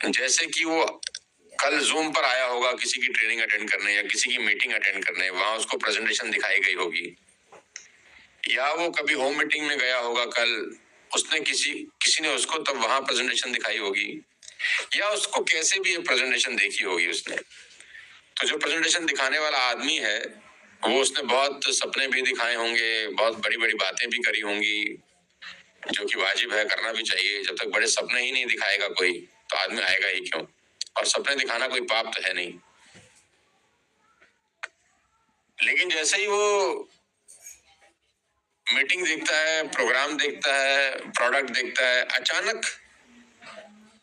जैसे कि वो कल जूम पर आया होगा किसी की ट्रेनिंग अटेंड करने या किसी की मीटिंग अटेंड करने, वहां उसको प्रेजेंटेशन दिखाई गई होगी, या वो कभी होम मीटिंग में गया होगा कल, उसने किसी किसी ने उसको तब वहां प्रेजेंटेशन दिखाई होगी, या उसको कैसे भी ये प्रेजेंटेशन देखी होगी उसने। तो जो प्रेजेंटेशन दिखाने वाला आदमी है वो उसने बहुत सपने भी दिखाए होंगे, बहुत बड़ी बड़ी बातें भी करी होंगी, जो कि वाजिब है, करना भी चाहिए। जब तक बड़े सपने ही नहीं दिखाएगा कोई तो आदमी आएगा ही क्यों, और सपने दिखाना कोई पाप तो है नहीं। लेकिन जैसे ही वो मीटिंग देखता है, प्रोग्राम देखता है, प्रोडक्ट देखता है, अचानक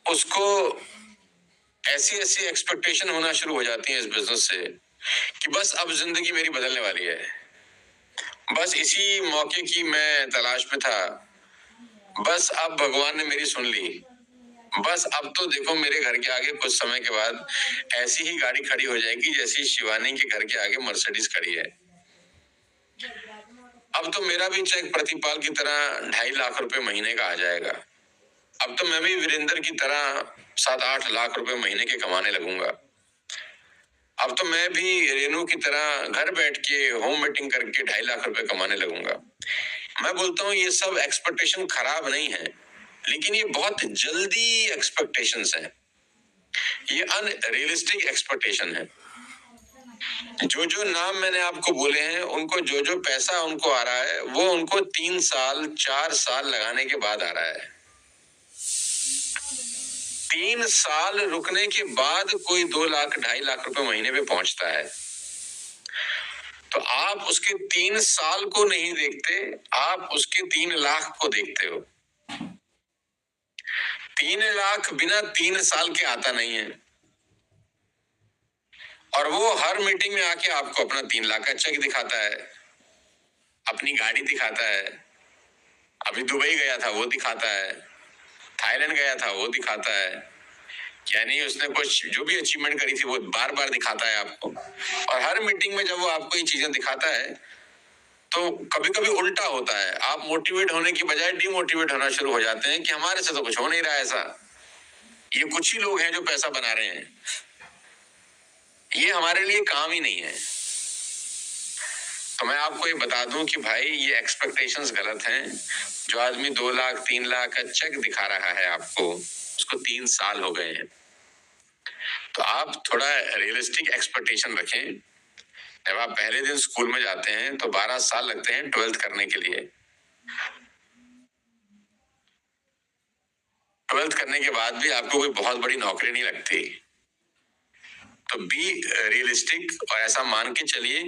उसको ऐसी ऐसी एक्सपेक्टेशन होना शुरू हो जाती है इस बिजनेस से कि बस अब जिंदगी मेरी बदलने वाली है, बस इसी मौके की मैं तलाश में था, बस अब भगवान ने मेरी सुन ली, बस अब तो देखो मेरे घर के आगे कुछ समय के बाद ऐसी ही गाड़ी खड़ी हो जाएगी जैसी शिवानी के घर के आगे मर्सिडीज खड़ी है। अब तो मेरा भी चेक प्रतिपाल की तरह 2.5 लाख रुपए महीने का आ जाएगा। अब तो मैं भी वीरेंद्र की तरह 7-8 लाख रुपए महीने के कमाने लगूंगा। अब तो मैं भी रेनू की तरह घर बैठ के होम मीटिंग करके 2.5 लाख रुपए कमाने लगूंगा। मैं बोलता हूँ ये सब एक्सपेक्टेशन खराब नहीं है, लेकिन ये बहुत जल्दी एक्सपेक्टेशंस हैं, ये अनरियलिस्टिक एक्सपेक्टेशन है। जो जो नाम मैंने आपको बोले हैं उनको जो जो पैसा उनको आ रहा है वो उनको 3 साल 4 साल लगाने के बाद आ रहा है। 3 साल रुकने के बाद कोई 2 लाख 2.5 लाख रुपए महीने पे पहुंचता है। तो आप उसके 3 साल को नहीं देखते, आप उसके 3 लाख को देखते हो। 3 लाख बिना 3 साल के आता नहीं है, और वो हर मीटिंग में आके आपको अपना 3 लाख का चेक दिखाता है, अपनी गाड़ी दिखाता है, अभी दुबई गया था वो दिखाता है, थाईलैंड गया था वो दिखाता है, यानी उसने कुछ जो भी अचीवमेंट करी थी वो बार बार दिखाता है आपको। और हर मीटिंग में जब वो आपको ये चीजें दिखाता है तो कभी कभी उल्टा होता है, आप मोटिवेट होने की बजाय डिमोटिवेट होना शुरू हो जाते हैं कि हमारे से तो कुछ हो नहीं रहा है ऐसा, ये कुछ ही लोग हैं जो पैसा बना रहे हैं, ये हमारे लिए काम ही नहीं है। तो मैं आपको ये बता दूं कि भाई ये एक्सपेक्टेशंस गलत हैं। जो आदमी 2 लाख 3 लाख का चेक दिखा रहा है आपको, उसको 3 साल हो गए हैं। तो आप थोड़ा रियलिस्टिक एक्सपेक्टेशन रखें। जब आप पहले दिन स्कूल में जाते हैं तो 12 साल लगते हैं 12th करने के लिए। 12th करने के बाद भी आपको कोई बहुत बड़ी नौकरी नहीं लगती। तो बी रियलिस्टिक और ऐसा मान के चलिए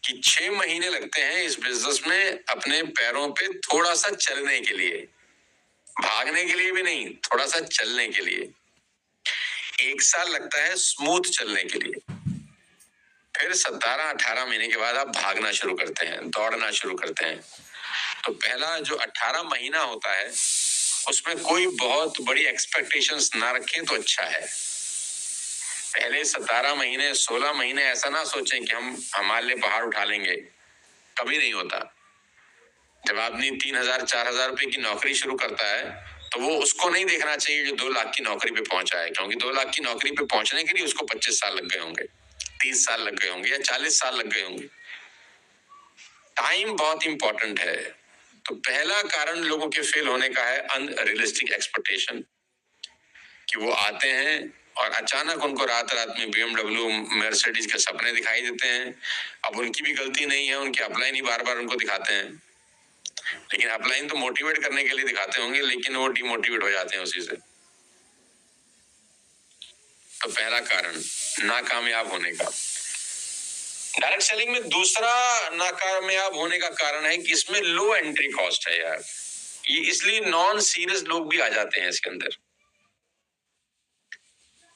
कि 6 महीने लगते हैं इस बिजनेस में अपने पैरों पे थोड़ा सा चलने के लिए, भागने के लिए भी नहीं, थोड़ा सा चलने के लिए। 1 साल लगता है स्मूथ चलने के लिए, फिर 17-18 महीने के बाद आप भागना शुरू करते हैं, दौड़ना शुरू करते हैं। तो पहला जो 18 महीना होता है उसमें कोई बहुत बड़ी एक्सपेक्टेशंस ना रखें तो अच्छा है। पहले 17 महीने 16 महीने ऐसा ना सोचें कि हम हिमालय पहाड़ उठा लेंगे, कभी नहीं होता। जब आदमी 3,000-4,000 रुपए की नौकरी शुरू करता है तो वो उसको नहीं देखना चाहिए जो 2 लाख की नौकरी पे पहुंचा है, क्योंकि 2 लाख की नौकरी पे पहुंचने के लिए उसको 25 साल लग गए होंगे, 30 साल लग गए होंगे, या 40 साल लग गए होंगे। टाइम बहुत इंपॉर्टेंट है। तो पहला कारण लोगों के फेल होने का है अनरियलिस्टिक एक्सपेक्टेशन, कि वो आते हैं और अचानक उनको रात रात में BMW मर्सिडीज के सपने दिखाई देते हैं। अब उनकी भी गलती नहीं है, उनके अपलाइन ही बार बार उनको दिखाते हैं, लेकिन अपलाइन तो मोटिवेट करने के लिए दिखाते होंगे, लेकिन वो डिमोटिवेट हो जाते हैं उसी से। तो पहला कारण नाकामयाब होने का। डायरेक्ट सेलिंग में दूसरा नाकामयाब होने का कारण है कि इसमें लो एंट्री कॉस्ट है यार, ये इसलिए नॉन सीरियस लोग भी आ जाते हैं इसके अंदर,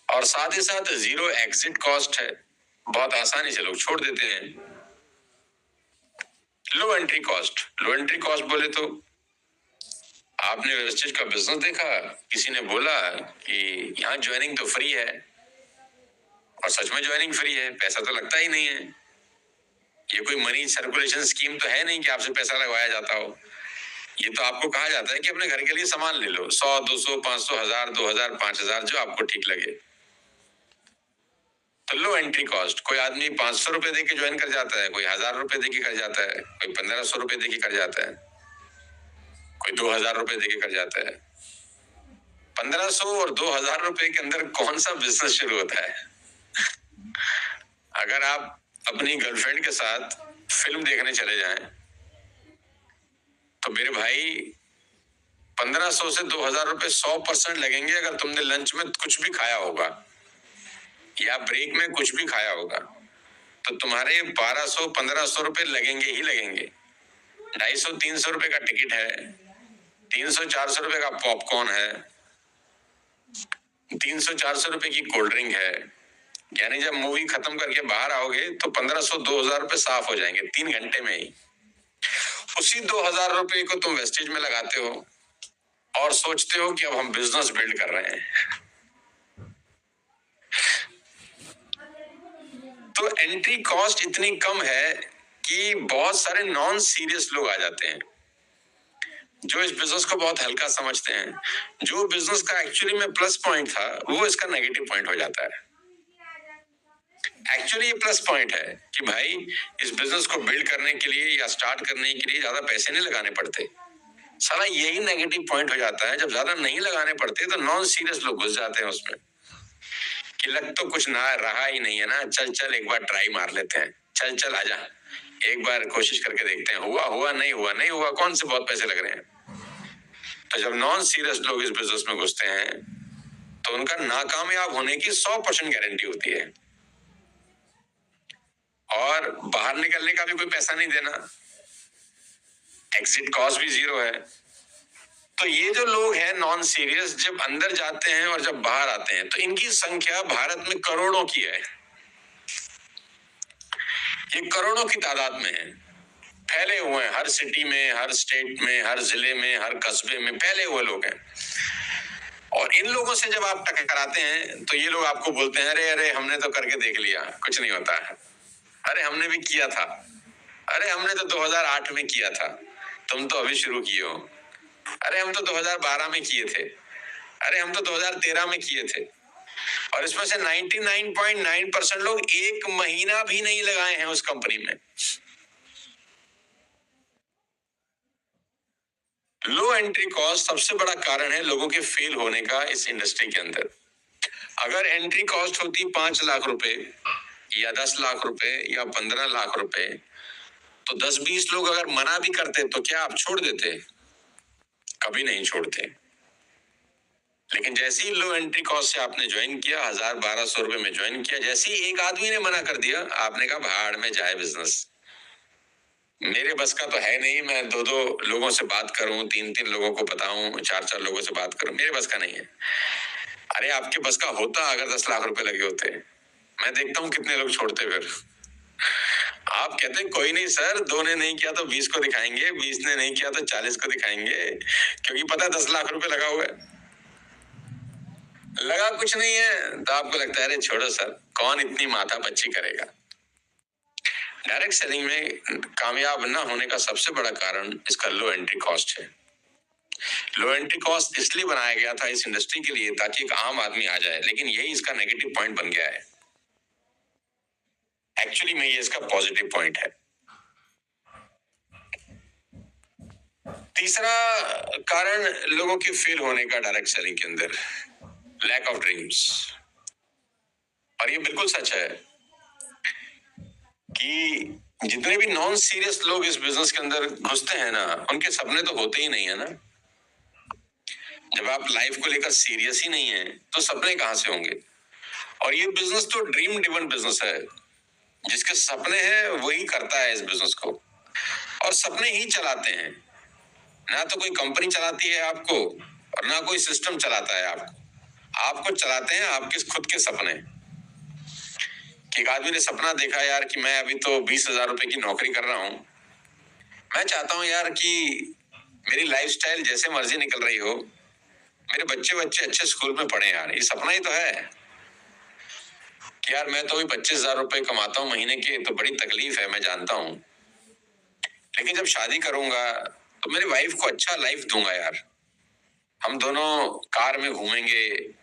और साथ ही साथ 0 एग्जिट कॉस्ट है, बहुत आसानी से लोग छोड़ देते हैं। लो एंट्री कॉस्ट, लो एंट्री कॉस्ट बोले तो आपने वेस्टेज का बिजनेस देखा, किसी ने बोला कि यहाँ ज्वाइनिंग तो फ्री है, और सच में ज्वाइनिंग फ्री है, पैसा तो लगता ही नहीं है। ये कोई मनी सर्कुलेशन स्कीम तो है नहीं कि आपसे पैसा लगवाया जाता हो। ये तो आपको कहा जाता है कि अपने घर के लिए सामान ले लो, 100, 200, 500, 1000, 2000, 5000, जो आपको ठीक लगे। तो लो एंट्री कॉस्ट। कोई आदमी 500 रुपए देके ज्वाइन कर जाता है, कोई 1000 रुपए देके कर जाता है, कोई 1500 रुपए देके कर जाता है, कोई 2000 रुपए देके कर जाता है। 1500 और 2000 रुपए के अंदर कौन सा बिजनेस शुरू होता है? अगर आप अपनी गर्लफ्रेंड के साथ फिल्म देखने चले जाएं, तो मेरे भाई 1500 से 2000 रुपए 100% लगेंगे अगर तुमने लंच में कुछ भी खाया होगा या ब्रेक में कुछ भी खाया होगा, तो तुम्हारे 1200 1500 रुपए लगेंगे ही लगेंगे। 250 300 रुपए का टिकट है, 300 400 रुपए का पॉपकॉर्न है, 300 400 रुपए की कोल्ड ड्रिंक है। यानी जब मूवी खत्म करके बाहर आओगे तो 1500 2000 रुपए साफ हो जाएंगे 3 घंटे में ही। उसी 2000 रुपए को तुम वेस्टेज में लगाते हो और सोचते हो कि अब हम बिजनेस बिल्ड कर रहे हैं। तो एंट्री कॉस्ट इतनी कम है कि बहुत सारे नॉन सीरियस लोग आ जाते हैं जो इस बिजनेस को बहुत हल्का समझते हैं। जो बिजनेस का एक्चुअली में प्लस पॉइंट था वो इसका नेगेटिव पॉइंट हो जाता है। एक्चुअली ये प्लस पॉइंट है कि भाई इस बिजनेस को बिल्ड करने के लिए या स्टार्ट करने के लिए ज्यादा पैसे नहीं लगाने पड़ते। साला यही नेगेटिव पॉइंट हो जाता है, जब ज्यादा नहीं लगाने पड़ते तो नॉन सीरियस लोग घुस जाते हैं उसमें कि लग तो कुछ ना रहा ही नहीं है ना, चल चल एक बार ट्राई मार लेते हैं, चल चल आजा एक बार कोशिश करके देखते हैं, हुआ हुआ नहीं हुआ नहीं हुआ, कौन से बहुत पैसे लग रहे हैं। तो जब नॉन सीरियस लोग इस बिजनेस में घुसते हैं तो उनका नाकामयाब होने की 100% गारंटी होती है और बाहर निकलने का भी कोई पैसा नहीं देना, एक्सिट कॉस्ट भी 0 है। तो ये जो लोग हैं नॉन सीरियस, जब अंदर जाते हैं और जब बाहर आते हैं तो इनकी संख्या भारत में करोड़ों की है। ये करोड़ों की तादाद में है, फैले हुए हैं हर सिटी में, हर स्टेट में, हर जिले में, हर कस्बे में फैले हुए लोग हैं। और इन लोगों से जब आप टकराते हैं तो ये लोग आपको बोलते हैं, अरे अरे हमने तो करके देख लिया, कुछ नहीं होता है, अरे हमने भी किया था, अरे हमने तो 2008 में किया था, तुम तो अभी शुरू किए हो, अरे हम तो 2012 में किए थे, अरे हम तो 2013 में किए थे। और इसमें से 99.9% लोग 1 महीना भी नहीं लगाए हैं उस कंपनी में। लो एंट्री कॉस्ट सबसे बड़ा कारण है लोगों के फेल होने का इस इंडस्ट्री के अंदर। अगर एंट्री कॉस्ट होती 5 लाख रुपए या 10 लाख रुपए या 15 लाख रुपए, तो 10-20 लोग अगर मना भी करते तो क्या आप छोड़ देते? कभी नहीं छोड़ते। लेकिन जैसे ही लो एंट्री कॉस्ट से आपने ज्वाइन किया, 1000-1200 रुपए में ज्वाइन किया, जैसे ही एक आदमी ने मना कर दिया, आपने कहा भाड़ में जाए बिजनेस, मेरे बस का तो है नहीं, मैं 2-2 लोगों से बात करूं, 3-3 लोगों को बताऊं, 4-4 लोगों से बात करूं, मेरे बस का नहीं है। अरे आपके बस का होता अगर 10 लाख रुपए लगे होते, मैं देखता हूं कितने लोग छोड़ते फिर। आप कहते हैं कोई नहीं सर, 2 ने नहीं किया तो 20 को दिखाएंगे, 20 ने नहीं किया तो 40 को दिखाएंगे, क्योंकि पता है 10 लाख रुपए लगा हुआ है। लगा कुछ नहीं है तो आपको लगता है अरे छोड़ो सर, कौन इतनी माथा पच्ची करेगा। डायरेक्ट सेलिंग में कामयाब न होने का सबसे बड़ा कारण इसका लो एंट्री कॉस्ट है। लो एंट्री कॉस्ट इसलिए बनाया गया था इस इंडस्ट्री के लिए ताकि एक आम आदमी आ जाए, लेकिन यही इसका नेगेटिव पॉइंट बन गया है। एक्चुअली में ये इसका पॉजिटिव पॉइंट है। तीसरा कारण लोगों के फेल होने का डायरेक्ट सेलिंग के अंदर, लैक ऑफ ड्रीम्स। और ये बिल्कुल सच है कि जितने भी नॉन सीरियस लोग इस बिजनेस के अंदर घुसते हैं ना, उनके सपने तो होते ही नहीं है ना। जब आप लाइफ को लेकर सीरियस ही नहीं है तो सपने कहां से होंगे। और ये बिजनेस तो ड्रीम ड्रिवन बिजनेस है, जिसके सपने हैं वही करता है इस बिजनेस को, और सपने ही चलाते हैं। ना तो कोई कंपनी चलाती है आपको और ना कोई सिस्टम चलाता है आपको चलाते हैं आपके खुद के सपने। कि एक आदमी ने सपना देखा यार कि मैं अभी तो 20,000 रुपए की नौकरी कर रहा हूं, मैं चाहता हूं यार कि मेरी लाइफस्टाइल जैसे मर्जी निकल रही हो, मेरे बच्चे अच्छे स्कूल में पढ़े। यार ये सपना ही तो है कि यार मैं तो अभी 25,000 रुपए कमाता हूँ महीने के, तो बड़ी तकलीफ है मैं जानता हूँ, लेकिन जब शादी करूंगा तो मेरी वाइफ को अच्छा लाइफ दूंगा यार। हम दोनों कार में घूमेंगे,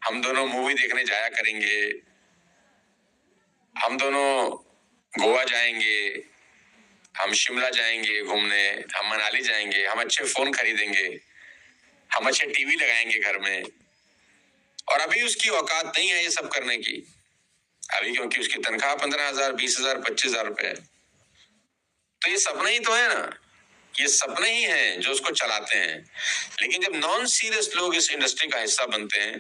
हम दोनों मूवी देखने जाया करेंगे, हम दोनों गोवा जाएंगे, हम शिमला जाएंगे घूमने, हम मनाली जाएंगे, हम अच्छे फोन खरीदेंगे, हम अच्छे टीवी लगाएंगे घर में। और अभी उसकी औकात नहीं है ये सब करने की, अभी क्योंकि उसकी तनख्वाह 15,000, 20,000, 25,000 रुपए है। तो ये सपने ही तो है ना, ये सपने ही हैं जो उसको चलाते हैं। लेकिन जब नॉन सीरियस लोग इस इंडस्ट्री का हिस्सा बनते हैं,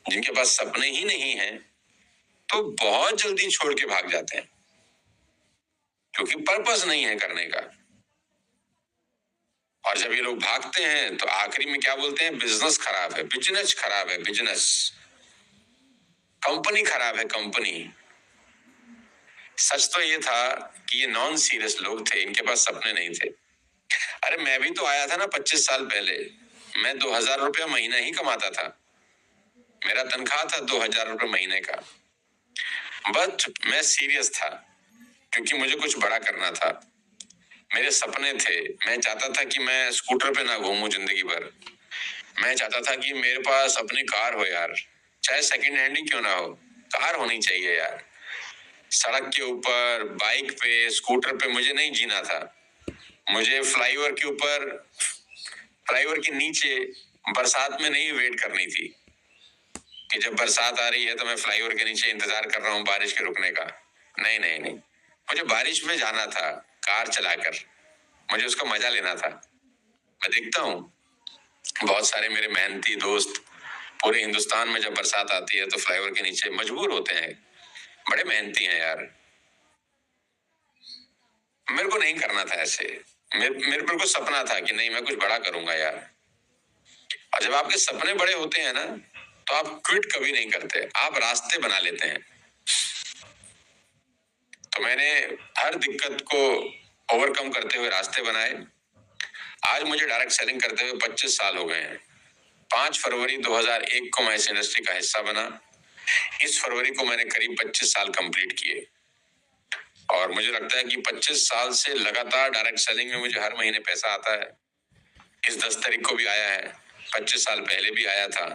जिनके पास सपने ही नहीं है, तो बहुत जल्दी छोड़ के भाग जाते हैं, क्योंकि पर्पस नहीं है करने का। और जब ये लोग भागते हैं तो आखिरी में क्या बोलते हैं? बिजनेस खराब है, बिजनेस खराब है, बिजनेस, कंपनी खराब है, कंपनी। सच तो ये था कि ये नॉन सीरियस लोग थे, इनके पास सपने नहीं थे। अरे मैं भी तो आया था ना 25 साल पहले, मैं 2,000 रुपया महीना ही कमाता था, मेरा तनख्वाह था 2,000 रुपये महीने का। बट मैं सीरियस था, क्योंकि मुझे कुछ बड़ा करना था, मेरे सपने थे। मैं चाहता था कि मैं स्कूटर पे ना घूमूं जिंदगी भर, मैं चाहता था कि मेरे पास अपनी कार हो यार, चाहे सेकंड हैंड ही क्यों ना हो, कार होनी चाहिए यार। सड़क के ऊपर, बाइक पे, स्कूटर पे मुझे नहीं जीना था। मुझे फ्लाईओवर के ऊपर, फ्लाईओवर के नीचे बरसात में नहीं वेट करनी थी कि जब बरसात आ रही है तो मैं फ्लाईओवर के नीचे इंतजार कर रहा हूँ बारिश के रुकने का। नहीं नहीं नहीं, मुझे बारिश में जाना था कार चलाकर, मुझे उसका मजा लेना था। मैं देखता हूँ बहुत सारे मेरे मेहनती दोस्त पूरे हिंदुस्तान में जब बरसात आती है तो फ्लाईओवर के नीचे मजबूर होते हैं, बड़े मेहनती हैं यार। मेरे को नहीं करना था ऐसे, मेरे पर को सपना था कि नहीं मैं कुछ बड़ा करूंगा यार। और जब आपके सपने बड़े होते हैं ना, तो आप क्विट कभी नहीं करते, आप रास्ते बना लेते हैं। तो मैंने हर दिक्कत को ओवरकम करते हुए रास्ते बनाए। आज मुझे डायरेक्ट सेलिंग करते हुए 25 साल हो गए हैं। 5 फरवरी 2001 को मैं इस इंडस्ट्री का हिस्सा बना। इस फरवरी को मैंने करीब 25 साल कंप्लीट किए। और मुझे लगता है कि 25 साल से लगातार डायरेक्ट सेलिंग में मुझे हर महीने पैसा आता है। इस 10 तारीख को भी आया है, 25 साल पहले भी आया था,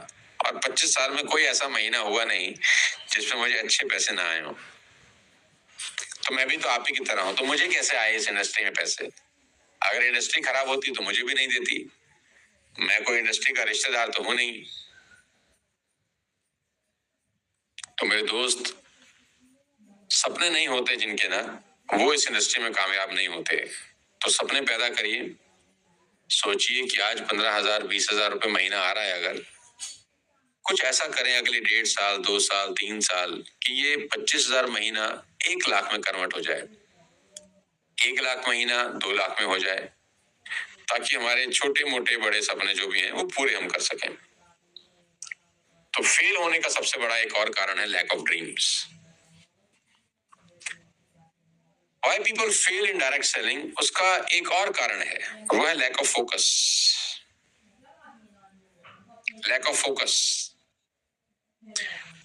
और 25 साल में कोई ऐसा महीना हुआ नहीं जिसमें मुझे अच्छे पैसे ना आए हों। तो मैं भी तो आप ही की तरह हूं, तो मुझे कैसे आए इस इंडस्ट्री में पैसे? अगर इंडस्ट्री खराब होती तो मुझे भी नहीं देती। मैं कोई इंडस्ट्री का रिश्तेदार तो हूं नहीं। तो मेरे दोस्त, सपने नहीं होते जिनके ना, वो इस इंडस्ट्री में कामयाब नहीं होते। तो सपने पैदा करिए, सोचिए कि आज 15,000, 20,000 रुपये महीना आ रहा है, अगर कुछ ऐसा करें अगले 1.5 साल, 2 साल, 3 साल कि ये 25,000 महीना 1 लाख में कन्वर्ट हो जाए, 1 लाख महीना 2 लाख में हो जाए, ताकि हमारे छोटे मोटे बड़े सपने जो भी हैं वो पूरे हम कर सकें। तो फेल होने का सबसे बड़ा एक और कारण है lack of dreams. Why people fail in direct selling, उसका एक और कारण है, वो है lack of focus. Lack of focus.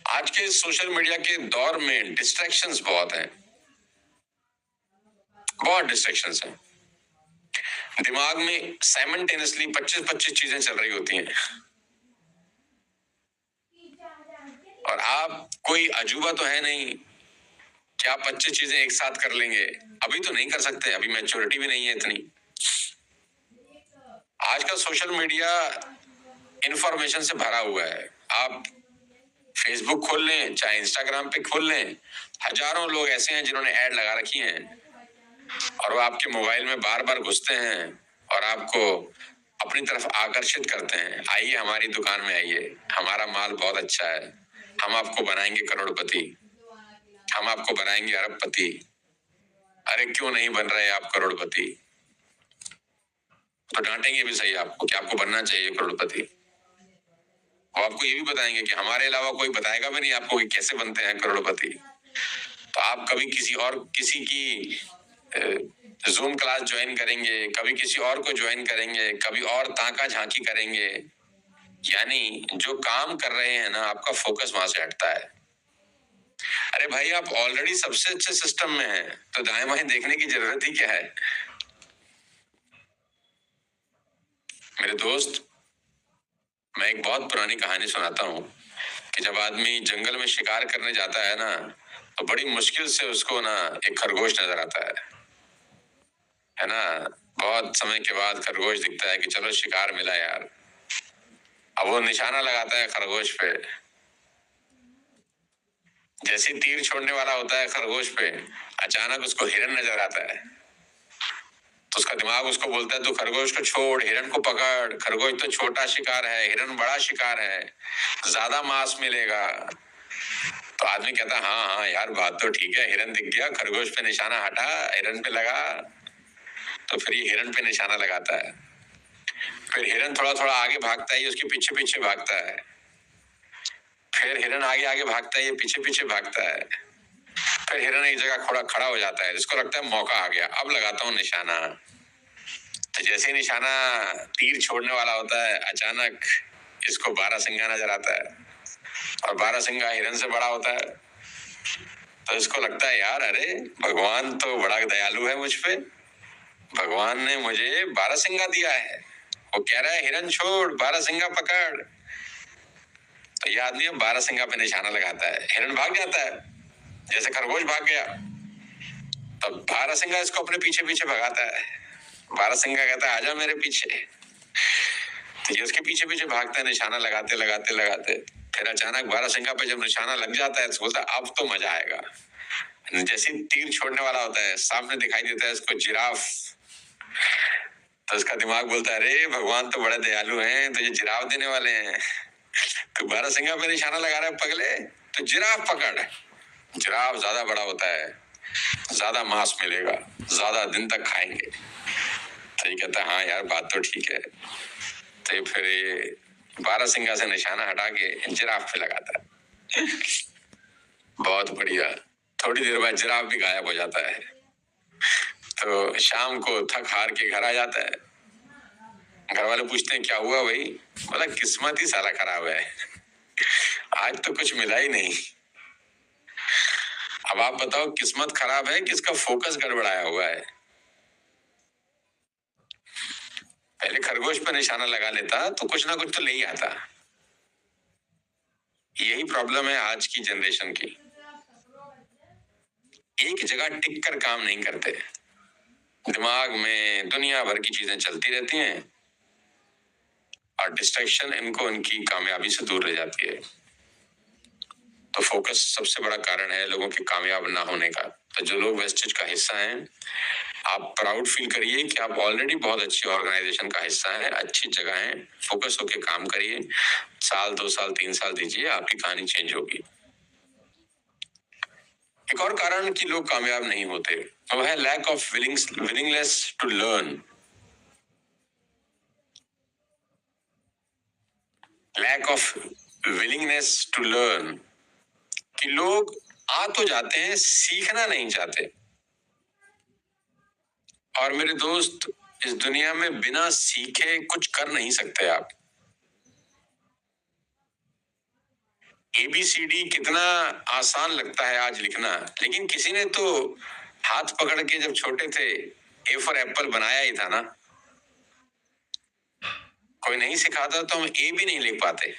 आज के सोशल मीडिया के दौर में डिस्ट्रैक्शंस बहुत हैं, बहुत डिस्ट्रैक्शंस हैं। दिमाग में साइमल्टेनियसली 25-25 चीजें चल रही होती हैं, और आप कोई अजूबा तो है नहीं कि आप 25 चीजें एक साथ कर लेंगे। अभी तो नहीं कर सकते, अभी मैच्योरिटी भी नहीं है इतनी। आज का सोशल मीडिया इंफॉर्मेशन से भरा हुआ है। आप फेसबुक खोल लें, चाहे इंस्टाग्राम पे खोल लें, हजारों लोग ऐसे हैं जिन्होंने ऐड लगा रखी हैं, और वो आपके मोबाइल में बार बार घुसते हैं और आपको अपनी तरफ आकर्षित करते हैं। आइए हमारी दुकान में आइए, हमारा माल बहुत अच्छा है, हम आपको बनाएंगे करोड़पति, हम आपको बनाएंगे अरबपति। अरे क्यों नहीं बन रहे आप करोड़पति? तो डांटेंगे भी सही आपको कि आपको बनना चाहिए करोड़पति। वो आपको ये भी बताएंगे कि हमारे अलावा कोई बताएगा भी नहीं आपको कि कैसे बनते हैं करोड़पति। तो आप कभी किसी की जूम क्लास ज्वाइन करेंगे, कभी किसी और को ज्वाइन करेंगे, कभी और ताका झांकी करेंगे, यानी जो काम कर रहे हैं ना, आपका फोकस वहां से हटता है। अरे भाई, आप ऑलरेडी सबसे अच्छे सिस्टम में हैं, तो दाएं बाएं देखने की जरूरत ही क्या है? मेरे दोस्त, मैं एक बहुत पुरानी कहानी सुनाता हूँ कि जब आदमी जंगल में शिकार करने जाता है ना, तो बड़ी मुश्किल से उसको ना एक खरगोश नजर आता है ना। बहुत समय के बाद खरगोश दिखता है कि चलो शिकार मिला यार। अब वो निशाना लगाता है खरगोश पे। जैसे ही तीर छोड़ने वाला होता है खरगोश पे, अचानक उसको हिरन नजर आता है। तो उसका दिमाग उसको बोलता है तू खरगोश को छोड़, हिरन को पकड़। खरगोश तो छोटा शिकार है, हिरन बड़ा शिकार है, ज्यादा मांस मिलेगा। तो आदमी कहता है हाँ हाँ यार, बात तो ठीक है। हिरन दिख गया, खरगोश पे निशाना हटा, हिरन पे लगा। तो फिर ये हिरन पे निशाना लगाता है। फिर हिरन थोड़ा थोड़ा आगे भागता है, ये उसके पीछे पीछे भागता है। फिर हिरन आगे आगे भागता है, ये पीछे पीछे भागता है। फिर हिरन एक जगह खड़ा खड़ा हो जाता है, जिसको लगता है मौका आ गया, अब लगाता हूँ निशाना। तो जैसे ही निशाना तीर छोड़ने वाला होता है, अचानक इसको बारहसिंगा नजर आता है। और बारहसिंगा हिरन से बड़ा होता है। तो इसको लगता है यार, अरे भगवान तो बड़ा दयालु है मुझ पे, भगवान ने मुझे बारहसिंगा दिया है। वो कह रहा है हिरन छोड़, बारहसिंगा पकड़। तो ये आदमी अब बारहसिंगा पे निशाना लगाता है, हिरन भाग जाता है जैसे खरगोश भाग गया। तब बारहसिंगा इसको अपने पीछे पीछे भगाता है। बारहसिंगा कहता है आजा मेरे पीछे। तो ये उसके पीछे पीछे भागता है, निशाना लगाते लगाते लगाते। फिर अचानक बारहसिंगा पे जब निशाना लग जाता है तो बोलता है अब तो मजा आएगा। जैसे तीर छोड़ने वाला होता है, सामने दिखाई देता है इसको जिराफ। तो उसका दिमाग बोलता है अरे भगवान तो बड़े दयालु हैं, तो ये जिराफ देने वाले हैं। तो बारहसिंगा पे निशाना लगा रहा है पगले, तो जिराफ पकड़। जिराफ ज्यादा बड़ा होता है, ज्यादा मांस मिलेगा, ज्यादा दिन तक खाएंगे। तो ये कहता है हाँ यार, बात तो ठीक है। तो फिर ये बारहसिंगा से निशाना हटा के जिराफ पे लगाता है। बहुत बढ़िया। थोड़ी देर बाद जिराफ भी गायब हो जाता है। तो शाम को थक हार के घर आ जाता है। घर वाले पूछते हैं क्या हुआ भाई? बोला किस्मत ही साला खराब है, आज तो कुछ मिला ही नहीं। अब आप बताओ, किस्मत खराब है कि इसका फोकस गड़बड़ाया हुआ है? पहले खरगोश पर निशाना लगा लेता तो कुछ ना कुछ तो ले ही आता। यही प्रॉब्लम है आज की जनरेशन की, एक जगह टिक कर काम नहीं करते। दिमाग में दुनिया भर की चीजें चलती रहती हैं और डिस्ट्रैक्शन इनको उनकी कामयाबी से दूर ले जाती है। तो फोकस सबसे बड़ा कारण है लोगों के कामयाब ना होने का। तो जो लोग वेस्टेज का हिस्सा हैं, आप प्राउड फील करिए कि आप ऑलरेडी बहुत अच्छी ऑर्गेनाइजेशन का हिस्सा है, अच्छी जगह है। फोकस होके काम करिए, साल 2 साल 3 साल दीजिए, आपकी कहानी चेंज होगी। एक और कारण कि लोग कामयाब नहीं होते वो है lack of willingness to learn. Lack of willingness to learn कि लोग आ तो जाते हैं, सीखना नहीं चाहते। और मेरे दोस्त, इस दुनिया में बिना सीखे कुछ कर नहीं सकते आप। ABCD कितना आसान लगता है आज लिखना, लेकिन किसी ने तो हाथ पकड़ के जब छोटे थे A फॉर एप्पल बनाया ही था ना। कोई नहीं सिखाता तो हम A भी नहीं लिख पाते।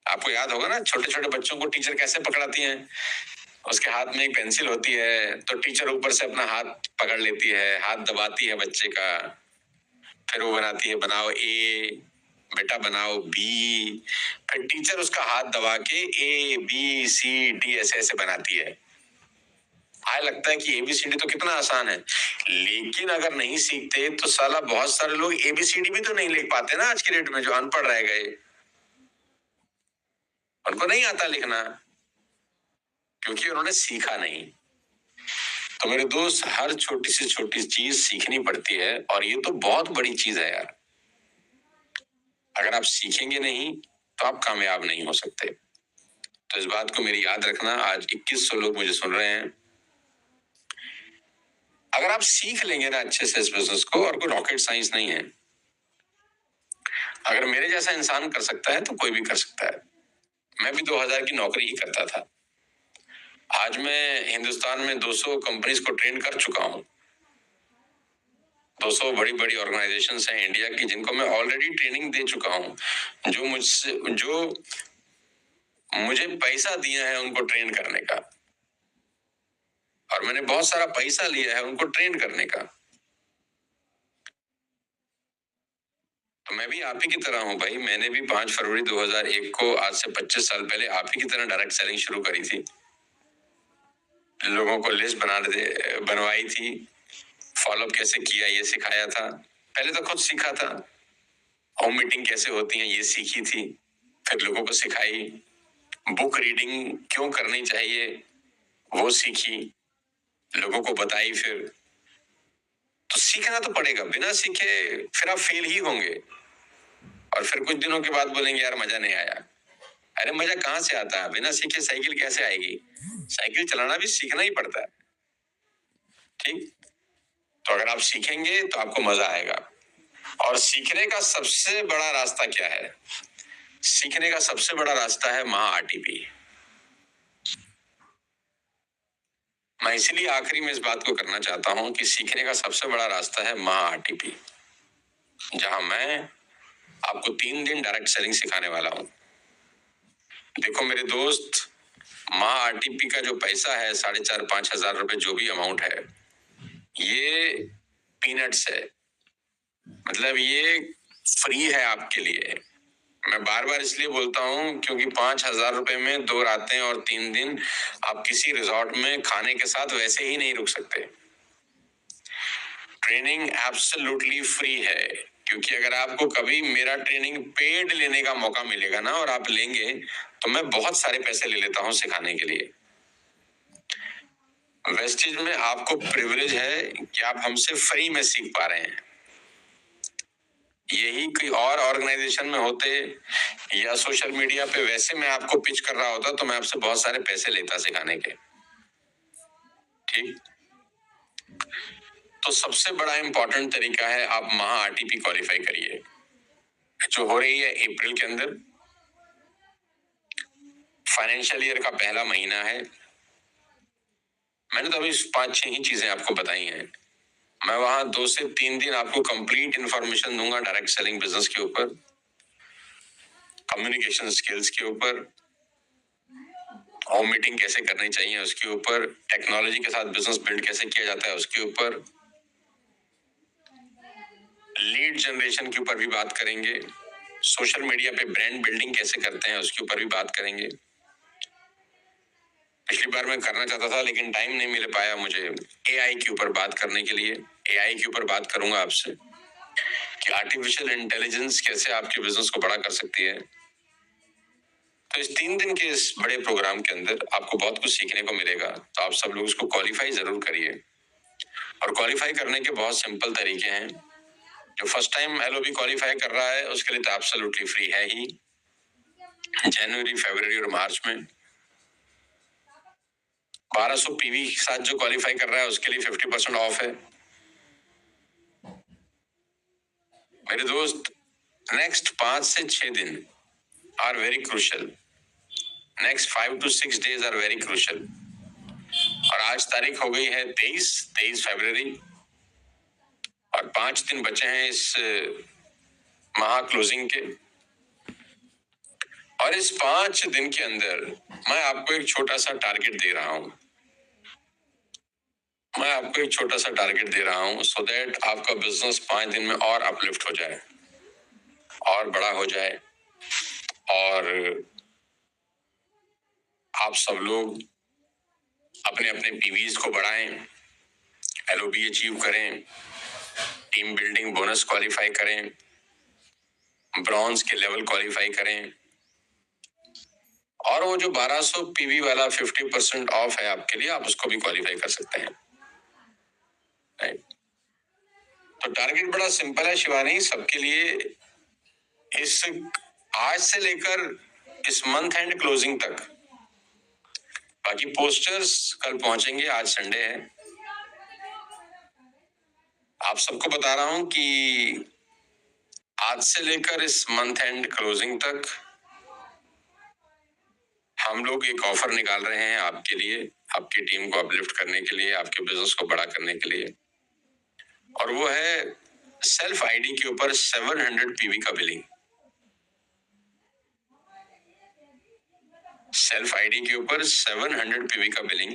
आपको याद होगा ना, छोटे छोटे बच्चों को टीचर कैसे पकड़ाती हैं। उसके हाथ में एक पेंसिल होती है, तो टीचर ऊपर से अपना हाथ पकड़ लेती है, हाथ दबाती है बच्चे का। फिर वो बनाती है बनाओ A, बेटा बनाओ B। फिर टीचर उसका हाथ दबा के ABCD ऐसे ऐसे बनाती है। आए लगता है कि ABCD तो कितना आसान है, लेकिन अगर नहीं सीखते तो साला बहुत सारे लोग ABCD भी तो नहीं लिख पाते ना आज की डेट में, जो अनपढ़ रह गए, उनको नहीं आता लिखना क्योंकि उन्होंने सीखा नहीं। तो मेरे दोस्त, हर छोटी से छोटी चीज सीखनी पड़ती है, और ये तो बहुत बड़ी चीज है यार। अगर आप सीखेंगे नहीं तो आप कामयाब नहीं हो सकते। तो इस बात को मेरी याद रखना। आज 2100 लोग मुझे सुन रहे हैं। अगर आप सीख लेंगे ना अच्छे से इस बिजनेस को, और कोई रॉकेट साइंस नहीं है, अगर मेरे जैसा इंसान कर सकता है तो कोई भी कर सकता है। मैं भी 2000 की नौकरी ही करता था। आज मैं हिंदुस्तान में 200 कंपनीज को ट्रेन कर चुका हूं। 200 बड़ी बड़ी ऑर्गेनाइजेशंस हैं इंडिया की जिनको मैं ऑलरेडी ट्रेनिंग दे चुका हूं, जो मुझे पैसा दिया है उनको ट्रेन करने का, और मैंने बहुत सारा पैसा लिया है उनको ट्रेन करने का। तो मैं भी आप ही की तरह हूं भाई। मैंने भी 5 फरवरी 2001 को, आज से 25 साल पहले, आप ही की तरह डायरेक्ट सेलिंग शुरू करी थी। लोगों को लिस्ट बनवाई थी, फॉलोअप कैसे किया ये सिखाया था। पहले तो खुद सीखा था, होम मीटिंग कैसे होती है ये सीखी थी, फिर लोगों को सिखाई। बुक रीडिंग क्यों करनी चाहिए वो सीखी, लोगों को बताई। फिर तो सीखना तो पड़ेगा, बिना सीखे फिर आप फेल ही होंगे, और फिर कुछ दिनों के बाद बोलेंगे यार मजा नहीं आया। अरे मजा कहाँ से आता है, बिना सीखे साइकिल कैसे आएगी? साइकिल चलाना भी सीखना ही पड़ता है। ठीक, तो अगर आप सीखेंगे तो आपको मजा आएगा। और सीखने का सबसे बड़ा रास्ता क्या है? सीखने का सबसे बड़ा रास्ता है महा आरटीपी। मैं इसीलिए आखिरी में इस बात को करना चाहता हूं कि सीखने का सबसे बड़ा रास्ता है महा आरटीपी, जहां मैं आपको 3 दिन डायरेक्ट सेलिंग सिखाने वाला हूं। देखो मेरे दोस्त, महा आरटीपी का जो पैसा है 4,500-5,000 रुपए, जो भी अमाउंट है, ये पीनट्स है। मतलब ये फ्री है आपके लिए। मैं बार बार इसलिए बोलता हूं क्योंकि 5,000 रुपए में 2 रातें और 3 दिन आप किसी रिजॉर्ट में खाने के साथ वैसे ही नहीं रुक सकते। ट्रेनिंग एब्सोल्युटली फ्री है, क्योंकि अगर आपको कभी मेरा ट्रेनिंग पेड लेने का मौका मिलेगा ना, और आप लेंगे, तो मैं बहुत सारे पैसे ले लेता हूं सिखाने के लिए। वेस्टेज में आपको प्रिविलेज है कि आप हमसे फ्री में सीख पा रहे हैं। यही कोई और ऑर्गेनाइजेशन में होते या सोशल मीडिया पे वैसे मैं आपको पिच कर रहा होता तो मैं आपसे बहुत सारे पैसे लेता सिखाने के। ठीक, तो सबसे बड़ा इंपॉर्टेंट तरीका है आप महा आरटीपी क्वालिफाई करिए, जो हो रही है अप्रैल के अंदर। फाइनेंशियल ईयर का पहला महीना है। मैंने तो अभी 5-6 ही चीजें आपको बताई हैं। मैं वहां 2 से 3 दिन आपको कंप्लीट इंफॉर्मेशन दूंगा डायरेक्ट सेलिंग बिजनेस के ऊपर, कम्युनिकेशन स्किल्स के ऊपर, होम मीटिंग कैसे करनी चाहिए उसके ऊपर, टेक्नोलॉजी के साथ बिजनेस बिल्ड कैसे किया जाता है उसके ऊपर, लीड जनरेशन के ऊपर भी बात करेंगे, सोशल मीडिया पे ब्रांड बिल्डिंग कैसे करते हैं उसके ऊपर भी बात करेंगे। पिछली बार मैं करना चाहता था लेकिन टाइम नहीं मिल पाया मुझे एआई के ऊपर बात करने के लिए। एआई के ऊपर बात करूंगा आपसे कि आर्टिफिशियल इंटेलिजेंस कैसे आपके बिजनेस को बड़ा कर सकती है। तो इस 3 दिन के इस बड़े प्रोग्राम के अंदर आपको बहुत कुछ सीखने को मिलेगा। तो आप सब लोग इसको क्वालिफाई जरूर करिए, और क्वालिफाई करने के बहुत सिंपल तरीके हैं। जो फर्स्ट टाइम एलओबी क्वालिफाई कर रहा है उसके लिए तो एब्सोल्युटली फ्री है ही। जनवरी, फरवरी और मार्च में 1200 पीवी के साथ जो क्वालिफाई कर रहा है उसके लिए 50% ऑफ है। मेरे दोस्त, नेक्स्ट 5 से 6 दिन are very crucial. Next 5 to 6 days are very crucial. और आज तारीख हो गई है 23 फरवरी, और 5 दिन बचे हैं इस महा क्लोजिंग के। और इस 5 दिन के अंदर मैं आपको एक छोटा सा टारगेट दे रहा हूं। मैं आपको एक छोटा सा टारगेट दे रहा हूं सो दैट आपका बिजनेस 5 दिन में और अपलिफ्ट हो जाए, और बड़ा हो जाए, और आप सब लोग अपने अपने पीवीज को बढ़ाएं, एलओबी अचीव करें, टीम बिल्डिंग बोनस क्वालिफाई करें, ब्रॉन्ज के लेवल क्वालिफाई करें, और वो जो 1200 पीवी वाला 50% ऑफ है आपके लिए, आप उसको भी क्वालिफाई कर सकते हैं। राइट, तो टारगेट बड़ा सिंपल है शिवानी, सबके लिए। इस आज से लेकर इस मंथ एंड क्लोजिंग तक, बाकी पोस्टर्स कल पहुंचेंगे, आज संडे है। आप सबको बता रहा हूं कि आज से लेकर इस मंथ एंड क्लोजिंग तक हम लोग एक ऑफर निकाल रहे हैं आपके लिए, आपकी टीम को अपलिफ्ट करने के लिए, आपके बिजनेस को बड़ा करने के लिए। और वो है सेल्फ आईडी के ऊपर 700 पीवी का बिलिंग। सेल्फ आईडी के ऊपर 700 पीवी का बिलिंग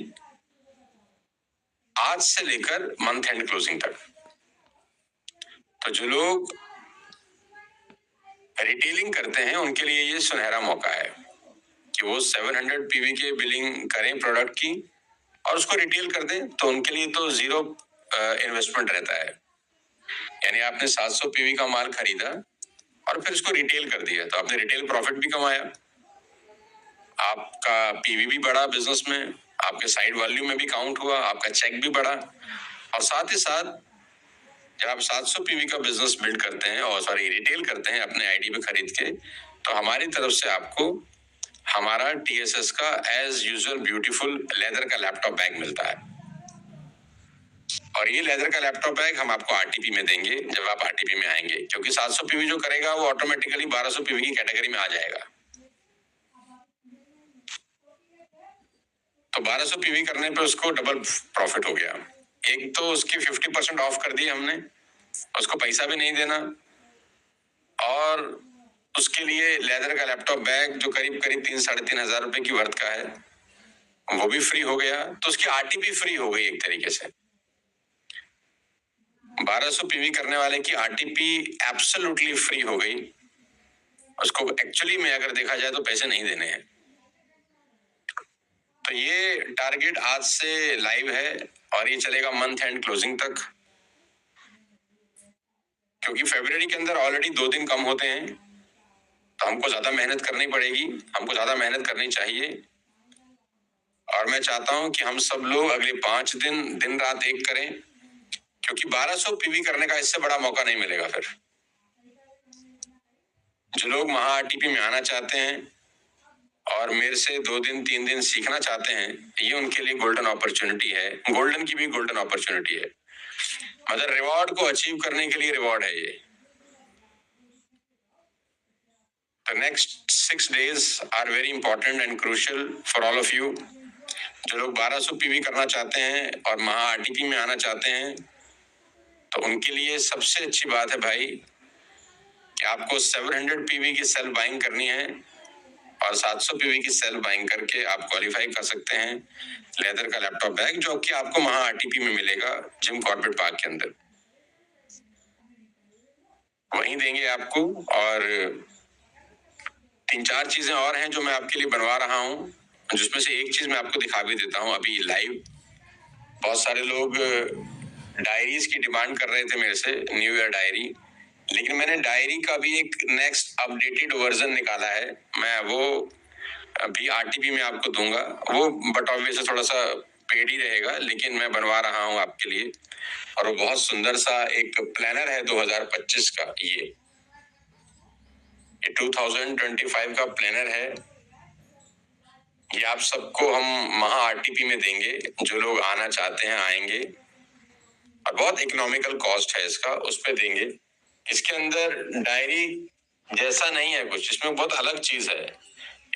आज से लेकर मंथ एंड क्लोजिंग तक। तो जो लोग रिटेलिंग करते हैं उनके लिए ये सुनहरा मौका है कि वो 700 पीवी के बिलिंग करें प्रोडक्ट की और उसको रिटेल कर दें, तो उनके लिए तो जीरो इन्वेस्टमेंट रहता है। यानी आपने 700 पीवी का माल खरीदा और फिर उसको रिटेल कर दिया, तो आपने रिटेल प्रॉफिट भी कमाया, आपका पीवी भी बढ़ा बिजनेस में, आपके साइड वॉल्यूम में भी काउंट हुआ, आपका चेक भी बढ़ा। और साथ ही साथ जब आप 700 पीवी का बिजनेस बिल्ड करते हैं और रिटेल करते हैं अपने आईडी पे खरीद के, तो हमारी तरफ से आपको हमारा टीएसएस का एज यूजुअल ब्यूटीफुल लेदर का लैपटॉप बैग मिलता है। और ये लेदर का लैपटॉप बैग हम आपको आरटीपी में देंगे जब आप आरटीपी में आएंगे, क्योंकि 700 पीवी जो करेगा वो ऑटोमेटिकली 1200 पीवी की कैटेगरी में आ जाएगा। तो 1200 पीवी करने पे उसको डबल प्रॉफिट हो गया। एक तो उसकी 50% ऑफ कर दिए हमने, उसको पैसा भी नहीं देना, और उसके लिए लेदर का लैपटॉप बैग जो करीब करीब 3-3.5 हजार रुपए की वर्थ का है वो भी फ्री हो गया। तो उसकी आरटीपी फ्री हो गई एक तरीके से। 1200 पीवी करने वाले की आरटीपी एब्सोल्युटली फ्री हो गई। उसको एक्चुअली में अगर देखा जाए तो पैसे नहीं देने हैं। तो ये टारगेट आज से लाइव है और ये चलेगा मंथ एंड क्लोजिंग तक, क्योंकि फरवरी के अंदर ऑलरेडी 2 दिन कम होते हैं, तो हमको ज्यादा मेहनत करनी पड़ेगी, हमको ज्यादा मेहनत करनी चाहिए। और मैं चाहता हूं कि हम सब लोग अगले 5 दिन दिन रात एक करें, क्योंकि 1200 पीवी करने का इससे बड़ा मौका नहीं मिलेगा। फिर जो लोग महा आरटीपी में आना चाहते हैं और मेरे से 2 दिन 3 दिन सीखना चाहते हैं, ये उनके लिए गोल्डन अपॉर्चुनिटी है। गोल्डन की भी गोल्डन अपॉर्चुनिटी है, मतलब रिवॉर्ड को अचीव करने के लिए रिवॉर्ड है ये। The next 6 days are very important and crucial for all of you. जो लोग 1200 पीवी करना चाहते हैं और महा आरटीपी में आना चाहते हैं, तो उनके लिए सबसे अच्छी बात है भाई कि आपको 700 पीवी की सेल बाइंग करनी है और 700 पीवी की सेल बाइंग करके आप क्वालिफाई कर सकते हैं लेदर का लैपटॉप बैग, जो कि आपको महा आरटीपी में मिलेगा जिम कॉर्बेट पार्क के अंदर, वहीं देंगे आपको। और 3-4 चीजें और हैं जो मैं आपके लिए बनवा रहा हूं, जिसमें से एक चीज मैं आपको दिखा भी देता हूं अभी लाइव। बहुत सारे लोग डायरीज की डिमांड कर रहे थे मेरे से, न्यू ईयर डायरी, लेकिन मैंने डायरी का भी एक नेक्स्ट अपडेटेड वर्जन निकाला है। मैं वो अभी आरटीपी में आपको दूंगा वो, बट ऑब्वियसली थोड़ा सा पेड ही रहेगा, लेकिन मैं बनवा रहा हूं आपके लिए। और वो बहुत सुंदर सा एक प्लानर है 2025 का। ये 2025 का प्लानर है। ये आप सबको हम महा आरटीपी में देंगे, जो लोग आना चाहते हैं आएंगे, और बहुत इकोनॉमिकल कॉस्ट है इसका, उस पर देंगे। इसके अंदर डायरी जैसा नहीं है कुछ, इसमें बहुत अलग चीज है।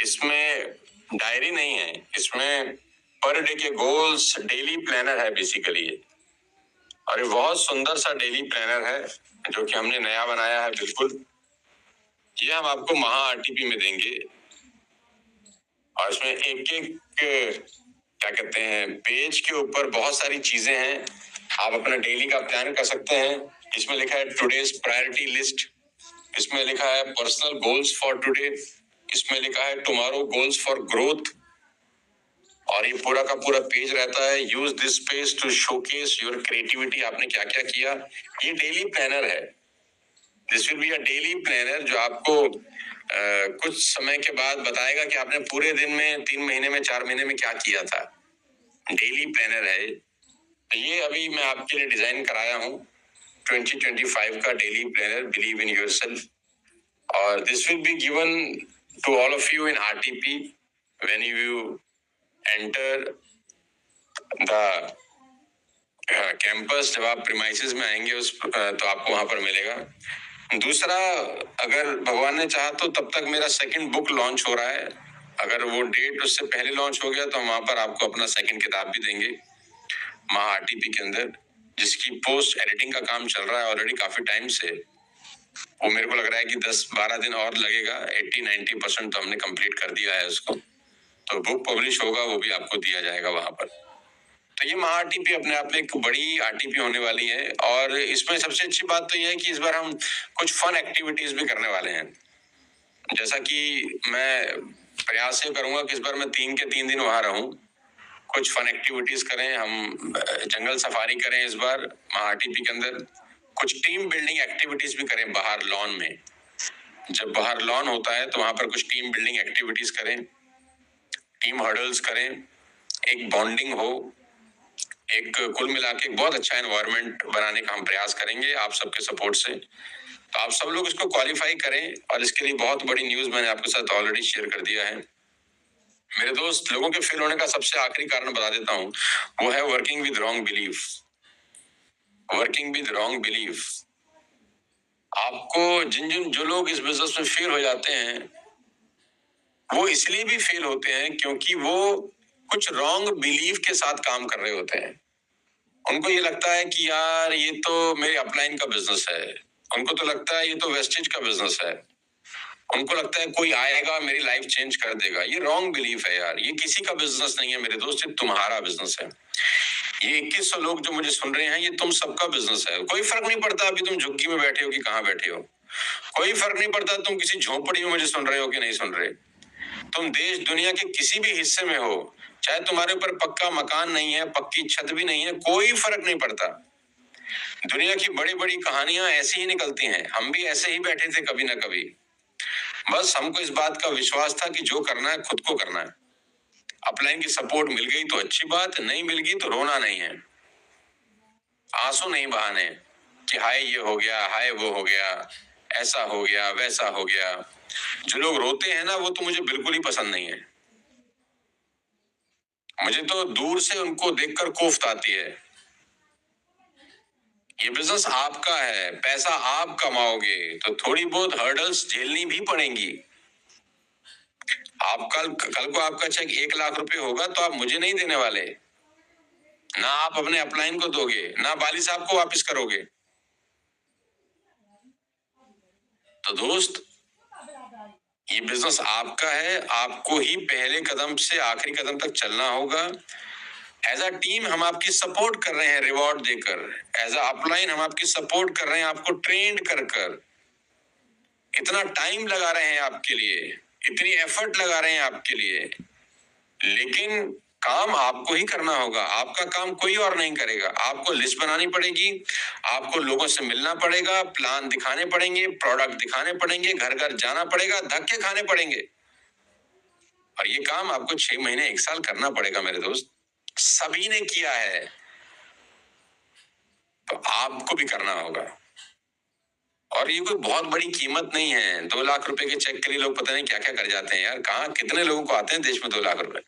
इसमें डायरी नहीं है, इसमें पर डे के गोल्स, डेली प्लानर है बेसिकली ये। और ये बहुत सुंदर सा डेली प्लानर है जो कि हमने नया बनाया है बिल्कुल। ये हम आपको महा आरटीपी में देंगे और इसमें एक एक क्या कहते हैं पेज के ऊपर बहुत सारी चीजें हैं। आप अपना डेली का प्लान कर सकते हैं। इसमें लिखा है टुडेज प्रायोरिटी लिस्ट, इसमें लिखा है पर्सनल गोल्स फॉर टुडे, इसमें लिखा है टुमारो गोल्स फॉर ग्रोथ, और ये पूरा का पूरा पेज रहता है use this page to showcase your creativity. आपने क्या क्या किया, ये डेली प्लानर है। This will be a daily planner जो आपको कुछ समय के बाद बताएगा कि आपने पूरे दिन में, 3 महीने में, 4 महीने में क्या किया था। डेली प्लानर है ये। अभी मैं आपके लिए डिजाइन कराया हूँ 2025 का daily planner, believe in yourself. और this will be given to all of you in RTP when you enter the campus. जब आप प्रीमाइसेस में आएंगे तो आपको वहां पर मिलेगा। दूसरा, अगर भगवान ने चाहा तो तब तक मेरा सेकंड बुक लॉन्च हो रहा है। अगर वो डेट उससे पहले लॉन्च हो गया तो हम वहां पर आपको अपना सेकंड किताब भी देंगे महा आरटीपी के अंदर। जिसकी पोस्ट एडिटिंग का काम चल रहा है ऑलरेडी काफी टाइम से, वो मेरे को लग रहा है कि 10-12 दिन और लगेगा। 80-90% तो हमने कंप्लीट कर दिया है उसको। तो बुक पब्लिश होगा, वो भी आपको दिया जाएगा वहां पर। तो ये महा आरटीपी अपने आप में एक बड़ी आरटीपी होने वाली है। और इसमें सबसे अच्छी बात तो ये है कि इस बार हम कुछ फन एक्टिविटीज भी करने वाले हैं। जैसा कि मैं प्रयास ये करूंगा कि इस बार मैं 3 के 3 दिन वहां रहूं, कुछ फन एक्टिविटीज करें, हम जंगल सफारी करें इस बार महा आरटीपी के अंदर, कुछ टीम बिल्डिंग एक्टिविटीज भी करें बाहर लॉन में। जब बाहर लॉन होता है तो वहां पर कुछ टीम बिल्डिंग एक्टिविटीज करें, टीम हर्डल्स करें, एक बॉन्डिंग हो, एक कुल मिला के बहुत अच्छा एनवायरनमेंट बनाने का हम प्रयास करेंगे आप सबके सपोर्ट से। तो आप सब लोग इसको क्वालिफाई करें, और इसके लिए बहुत बड़ी न्यूज मैंने आपके साथ ऑलरेडी शेयर कर दिया है। मेरे दोस्त, लोगों के फेल होने का सबसे आखिरी कारण बता देता हूं, वो है working with wrong belief. Working with wrong belief. आपको जो लोग इस बिजनेस में फेल हो जाते हैं, वो इसलिए भी फेल होते हैं क्योंकि वो कुछ रॉन्ग बिलीफ के साथ काम कर रहे होते हैं। उनको ये लगता है कि यार ये तो मेरे अपलाइन का बिजनेस है, उनको तो लगता है ये तो वेस्टेज का बिजनेस है, उनको लगता है कोई आएगा मेरी लाइफ चेंज कर देगा। ये रॉन्ग बिलीफ है यार, ये किसी का बिजनेस नहीं है मेरे दोस्त, ये तुम्हारा बिजनेस है। ये 2100 लोग जो मुझे सुन रहे हैं, ये तुम सबका बिजनेस है। कोई फर्क नहीं पड़ता अभी तुम झुग्गी में बैठे हो कि कहाँ बैठे हो, कोई फर्क नहीं पड़ता तुम किसी झोपड़ी में मुझे सुन रहे हो कि नहीं सुन रहे, तुम देश दुनिया के किसी भी हिस्से में हो, चाहे तुम्हारे ऊपर पक्का मकान नहीं है, पक्की छत भी नहीं है, कोई फर्क नहीं पड़ता। दुनिया की बड़ी बड़ी कहानियां ऐसी ही निकलती हैं, हम भी ऐसे ही बैठे थे कभी ना कभी। बस हमको इस बात का विश्वास था कि जो करना है खुद को करना है। अपलाइन की सपोर्ट मिल गई तो अच्छी बात, नहीं मिल गई तो रोना नहीं है, आंसू नहीं बहाने कि हाय ये हो गया, हाय वो हो गया, ऐसा हो गया, वैसा हो गया। जो लोग रोते हैं ना, वो तो मुझे बिल्कुल ही पसंद नहीं है। मुझे तो दूर से उनको देखकर कोफ्त आती है। ये बिजनेस आपका है, पैसा आप कमाओगे, तो थोड़ी बहुत हर्डल्स झेलनी भी पड़ेंगी। आप कल को आपका चेक 1 लाख रुपए होगा तो आप मुझे नहीं देने वाले, ना आप अपने अपलाइन को दोगे, ना बाली साहब को वापस करोगे। तो दोस्त, ये बिजनेस आपका है, आपको ही पहले कदम से आखिरी कदम तक चलना होगा। एज अ टीम हम आपकी सपोर्ट कर रहे हैं रिवॉर्ड देकर, एज अ अपलाइन हम आपकी सपोर्ट कर रहे हैं आपको ट्रेंड कर कर, इतना टाइम लगा रहे हैं आपके लिए, इतनी एफर्ट लगा रहे हैं आपके लिए, लेकिन काम आपको ही करना होगा। आपका काम कोई और नहीं करेगा। आपको लिस्ट बनानी पड़ेगी, आपको लोगों से मिलना पड़ेगा, प्लान दिखाने पड़ेंगे, प्रोडक्ट दिखाने पड़ेंगे, घर घर जाना पड़ेगा, धक्के खाने पड़ेंगे, और ये काम आपको 6 महीने 1 साल करना पड़ेगा मेरे दोस्त। सभी ने किया है तो आपको भी करना होगा। और ये कोई बहुत बड़ी कीमत नहीं है। 2 लाख रुपए के चेक के लिए लोग पता नहीं क्या क्या कर जाते हैं यार। कहाँ कितने लोगों को आते हैं देश में 2 लाख रुपए,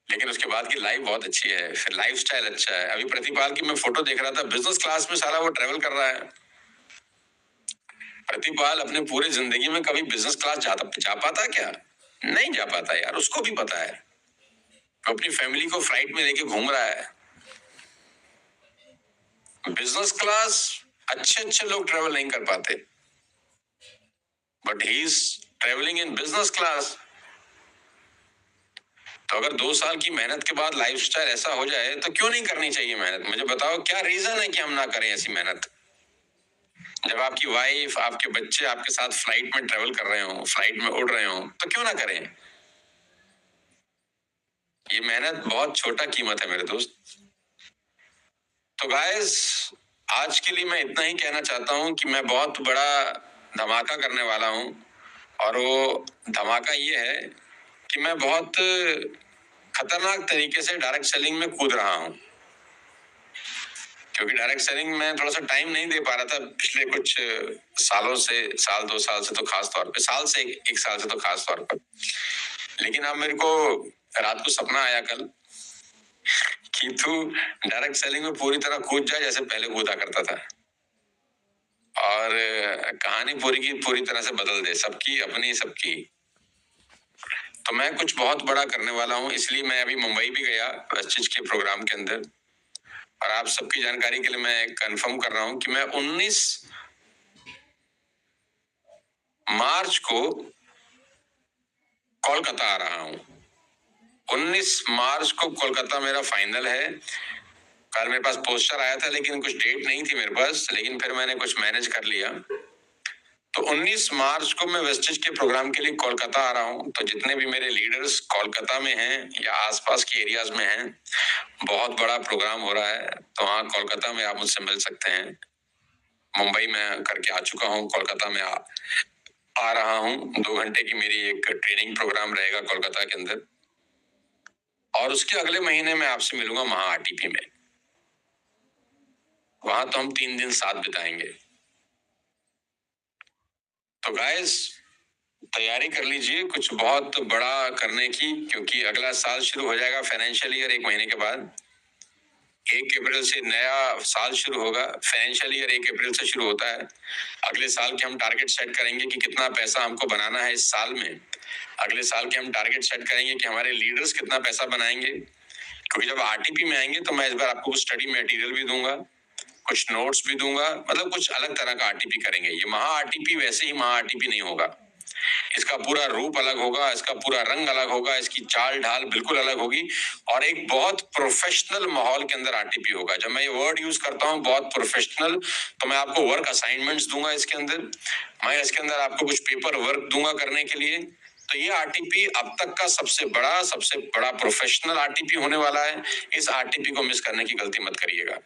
लेकिन उसके बाद की लाइफ बहुत अच्छी है, फिर लाइफ स्टाइल अच्छा है। अभी प्रतिपाल की मैं फोटो देख रहा था, बिजनेस क्लास में सारा वो ट्रेवल कर रहा है। प्रतिपाल अपने पूरे जिंदगी में कभी बिजनेस क्लास जा पाता क्या? नहीं जा पाता यार, उसको भी पता है। वो अपनी फैमिली को फ्लाइट में लेके घूम रहा है। बिजनेस क्लास अच्छे अच्छे लोग ट्रेवल नहीं कर पाते, but he is travelling in business class. तो अगर 2 साल की मेहनत के बाद लाइफस्टाइल ऐसा हो जाए तो क्यों नहीं करनी चाहिए मेहनत? मुझे बताओ क्या रीजन है कि हम ना करें ऐसी मेहनत? जब आपकी वाइफ, आपके बच्चे आपके साथ फ्लाइट में ट्रेवल कर रहे हो, फ्लाइट में उड़ रहे हो, तो क्यों ना करें? ये मेहनत बहुत छोटा कीमत है मेरे दोस्त। तो गाइस, आज के लिए मैं इतना ही कहना चाहता हूं कि मैं बहुत बड़ा धमाका करने वाला हूं, और वो धमाका ये है कि मैं बहुत खतरनाक तरीके से डायरेक्ट सेलिंग में कूद रहा हूं। क्योंकि डायरेक्ट सेलिंग में थोड़ा सा टाइम नहीं दे पा रहा था पिछले कुछ सालों से, 1-2 साल से तो खास तौर पे, साल से 1 साल से तो खास तौर पर। लेकिन अब मेरे को रात को सपना आया कल कि तू डायरेक्ट सेलिंग में पूरी तरह कूद जाए जैसे पहले कूदा करता था, और कहानी पूरी की पूरी तरह से बदल दे, सबकी अपनी सबकी। तो मैं कुछ बहुत बड़ा करने वाला हूं, इसलिए मैं अभी मुंबई भी गया वेस्टिज के प्रोग्राम के अंदर। और आप सबकी जानकारी के लिए मैं कंफर्म कर रहा हूं कि मैं 19 मार्च को कोलकाता आ रहा हूं। 19 मार्च को कोलकाता मेरा फाइनल है। कल मेरे पास पोस्टर आया था लेकिन कुछ डेट नहीं थी मेरे पास, लेकिन फिर मैंने कुछ मैनेज कर लिया। तो 19 मार्च को मैं वेस्टिज के प्रोग्राम के लिए कोलकाता आ रहा हूं। तो जितने भी मेरे लीडर्स कोलकाता में हैं या आसपास के एरियाज में हैं, बहुत बड़ा प्रोग्राम हो रहा है। तो हाँ, कोलकाता में आप मुझसे मिल सकते हैं। मुंबई में करके आ चुका हूँ, कोलकाता में आ रहा हूँ। 2 घंटे की मेरी एक ट्रेनिंग प्रोग्राम रहेगा कोलकाता के अंदर। और उसके अगले महीने में आपसे मिलूंगा महा आरटीपी में। वहां तो हम 3 दिन साथ बिताएंगे। तो गाइस, तैयारी कर लीजिए कुछ बहुत बड़ा करने की, क्योंकि अगला साल शुरू हो जाएगा फाइनेंशियल ईयर 1 महीने के बाद। 1 अप्रैल से नया साल शुरू होगा। फाइनेंशियल ईयर 1 अप्रैल से शुरू होता है। अगले साल के हम टारगेट सेट करेंगे कि कितना पैसा हमको बनाना है इस साल में। अगले साल के हम टारगेट सेट करेंगे कि हमारे लीडर्स कितना पैसा बनाएंगे। क्योंकि जब आरटीपी में आएंगे तो मैं इस बार आपको स्टडी मटेरियल भी दूंगा, कुछ नोट्स भी दूंगा, मतलब कुछ अलग तरह का आरटीपी करेंगे। ये महा आरटीपी वैसे ही महा आरटीपी नहीं होगा। इसका पूरा रूप अलग होगा, इसका पूरा रंग अलग होगा, इसकी चाल ढाल बिल्कुल अलग होगी और एक बहुत प्रोफेशनल माहौल के अंदर आरटीपी होगा। जब मैं ये वर्ड यूज करता हूँ बहुत प्रोफेशनल, तो मैं आपको वर्क असाइनमेंट्स दूंगा इसके अंदर। मैं इसके अंदर आपको कुछ पेपर वर्क दूंगा करने के लिए। तो ये आरटीपी अब तक का सबसे बड़ा प्रोफेशनल आरटीपी होने वाला है। इस आरटीपी को मिस करने की गलती मत करिएगा,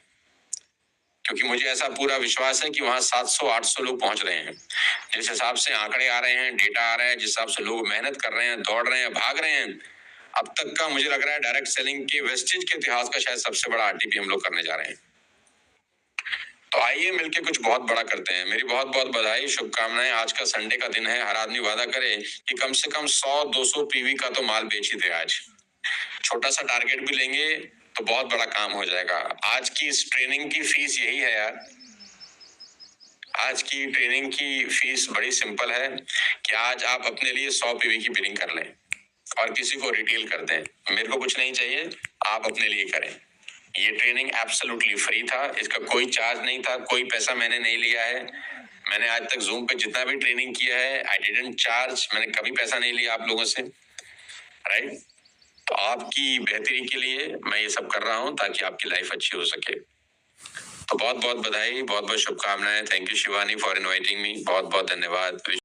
क्योंकि मुझे ऐसा पूरा विश्वास है कि वहां 700-800 लोग पहुंच रहे हैं। जिस हिसाब से आंकड़े आ रहे हैं, डेटा आ रहा है, जिस हिसाब से लोग मेहनत कर रहे हैं, दौड़ रहे हैं, भाग रहे हैं, अब तक का मुझे लग रहा है डायरेक्ट सेलिंग के वेस्टेज के इतिहास का शायद सबसे बड़ा आरटीपी हम लोग करने जा रहे हैं। तो आइए मिलके कुछ बहुत बड़ा करते हैं। मेरी बहुत बहुत बधाई, शुभकामनाएं। आज का संडे का दिन है। हर आदमी वादा करे कि कम से कम 100-200 पीवी का तो माल बेच ही दे आज। छोटा सा टारगेट भी लेंगे तो बहुत बड़ा काम हो जाएगा। आज की इस ट्रेनिंग की फीस यही है यार। आज की ट्रेनिंग की फीस बड़ी सिंपल है कि आज आप अपने लिए 100 पीवी की बिलिंग कर लें और किसी को रिटेल कर दें। मेरे को कुछ नहीं चाहिए, आप अपने लिए करें। ये ट्रेनिंग एब्सोल्युटली फ्री था, इसका कोई चार्ज नहीं था, कोई पैसा मैंने नहीं लिया है। मैंने आज तक जूम पे जितना भी ट्रेनिंग किया है, आई डिडंट चार्ज, मैंने कभी पैसा नहीं लिया आप लोगों से, राइट? तो आपकी बेहतरी के लिए मैं ये सब कर रहा हूँ ताकि आपकी लाइफ अच्छी हो सके। तो बहुत बहुत बधाई, बहुत बहुत शुभकामनाएं। Thank you Shivani for inviting me. बहुत बहुत धन्यवाद।